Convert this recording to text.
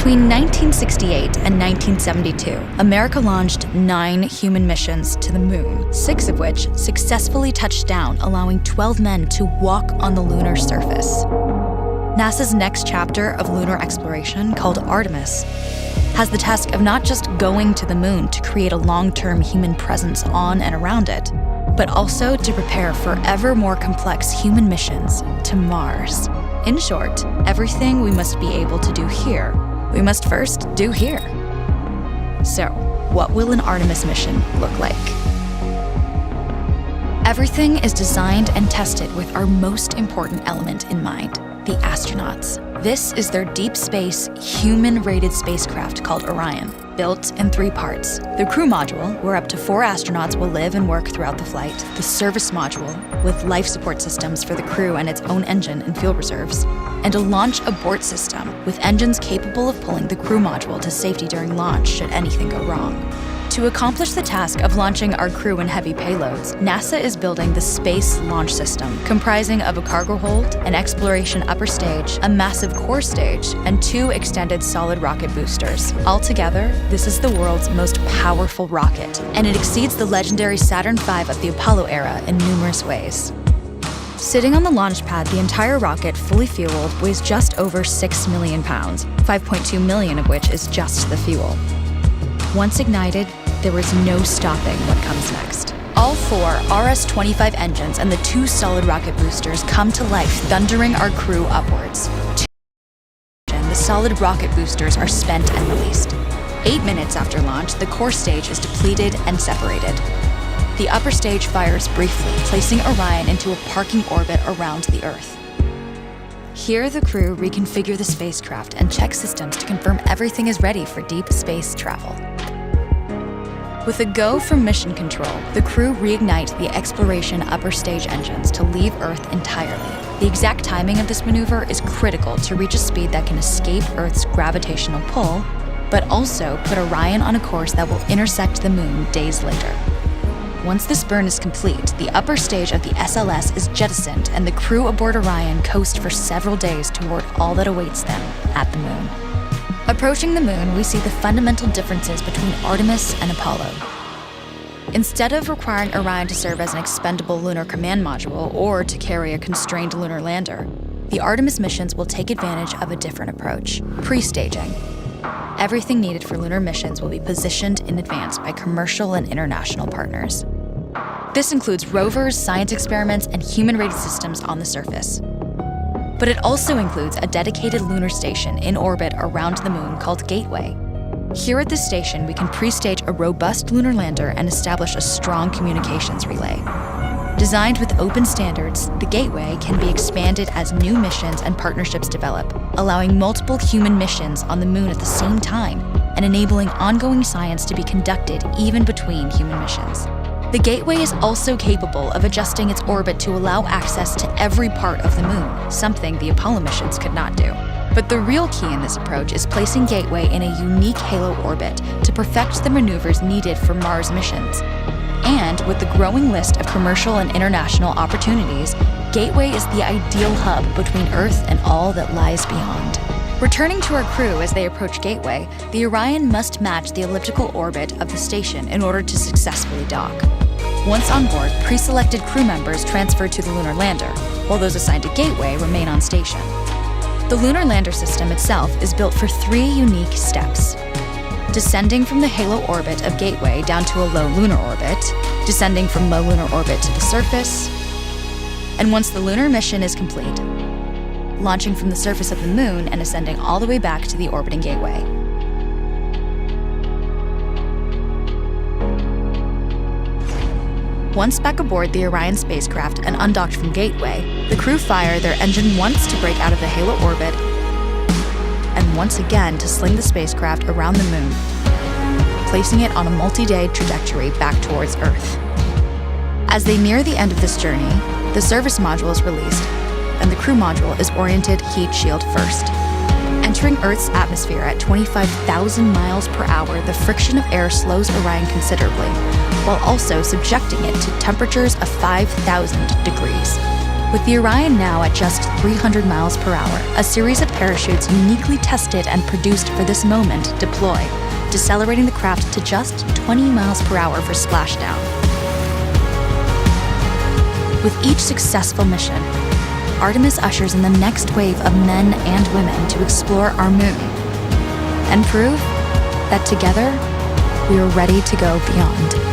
Between 1968 and 1972, America launched 9 human missions to the moon, 6 of which successfully touched down, allowing 12 men to walk on the lunar surface. NASA's next chapter of lunar exploration, called Artemis, has the task of not just going to the moon to create a long-term human presence on and around it, but also to prepare for ever more complex human missions to Mars. In short, everything we must be able to do here, we must first do here. So, what will an Artemis mission look like? Everything is designed and tested with our most important element in mind, the astronauts. This is their deep space, human-rated spacecraft called Orion, built in 3 parts. The crew module, where up to 4 astronauts will live and work throughout the flight. The service module, with life support systems for the crew and its own engine and fuel reserves. And a launch abort system, with engines capable of pulling the crew module to safety during launch should anything go wrong. To accomplish the task of launching our crew and heavy payloads, NASA is building the Space Launch System, comprising of a cargo hold, an exploration upper stage, a massive core stage, and 2 extended solid rocket boosters. Altogether, this is the world's most powerful rocket, and it exceeds the legendary Saturn V of the Apollo era in numerous ways. Sitting on the launch pad, the entire rocket, fully fueled, weighs just over 6 million pounds, 5.2 million of which is just the fuel. Once ignited, there is no stopping what comes next. All 4 RS-25 engines and the 2 solid rocket boosters come to life, thundering our crew upwards. The solid rocket boosters are spent and released. 8 minutes after launch, the core stage is depleted and separated. The upper stage fires briefly, placing Orion into a parking orbit around the Earth. Here, the crew reconfigure the spacecraft and check systems to confirm everything is ready for deep space travel. With a go from mission control, the crew reignite the exploration upper stage engines to leave Earth entirely. The exact timing of this maneuver is critical to reach a speed that can escape Earth's gravitational pull, but also put Orion on a course that will intersect the moon days later. Once this burn is complete, the upper stage of the SLS is jettisoned and the crew aboard Orion coast for several days toward all that awaits them at the moon. Approaching the moon, we see the fundamental differences between Artemis and Apollo. Instead of requiring Orion to serve as an expendable lunar command module or to carry a constrained lunar lander, the Artemis missions will take advantage of a different approach: pre-staging. Everything needed for lunar missions will be positioned in advance by commercial and international partners. This includes rovers, science experiments, and human-rated systems on the surface. But it also includes a dedicated lunar station in orbit around the moon called Gateway. Here at this station, we can pre-stage a robust lunar lander and establish a strong communications relay. Designed with open standards, the Gateway can be expanded as new missions and partnerships develop, allowing multiple human missions on the moon at the same time and enabling ongoing science to be conducted even between human missions. The Gateway is also capable of adjusting its orbit to allow access to every part of the moon, something the Apollo missions could not do. But the real key in this approach is placing Gateway in a unique halo orbit to perfect the maneuvers needed for Mars missions. And with the growing list of commercial and international opportunities, Gateway is the ideal hub between Earth and all that lies beyond. Returning to our crew as they approach Gateway, the Orion must match the elliptical orbit of the station in order to successfully dock. Once on board, pre-selected crew members transfer to the lunar lander, while those assigned to Gateway remain on station. The lunar lander system itself is built for 3 unique steps: descending from the halo orbit of Gateway down to a low lunar orbit, descending from low lunar orbit to the surface, and once the lunar mission is complete, launching from the surface of the moon and ascending all the way back to the orbiting Gateway. Once back aboard the Orion spacecraft and undocked from Gateway, the crew fire their engine once to break out of the halo orbit and once again to sling the spacecraft around the moon, placing it on a multi-day trajectory back towards Earth. As they near the end of this journey, the service module is released, and the crew module is oriented heat shield first. Entering Earth's atmosphere at 25,000 miles per hour, the friction of air slows Orion considerably, while also subjecting it to temperatures of 5,000 degrees. With the Orion now at just 300 miles per hour, a series of parachutes uniquely tested and produced for this moment deploy, decelerating the craft to just 20 miles per hour for splashdown. With each successful mission, Artemis ushers in the next wave of men and women to explore our moon and prove that together we are ready to go beyond.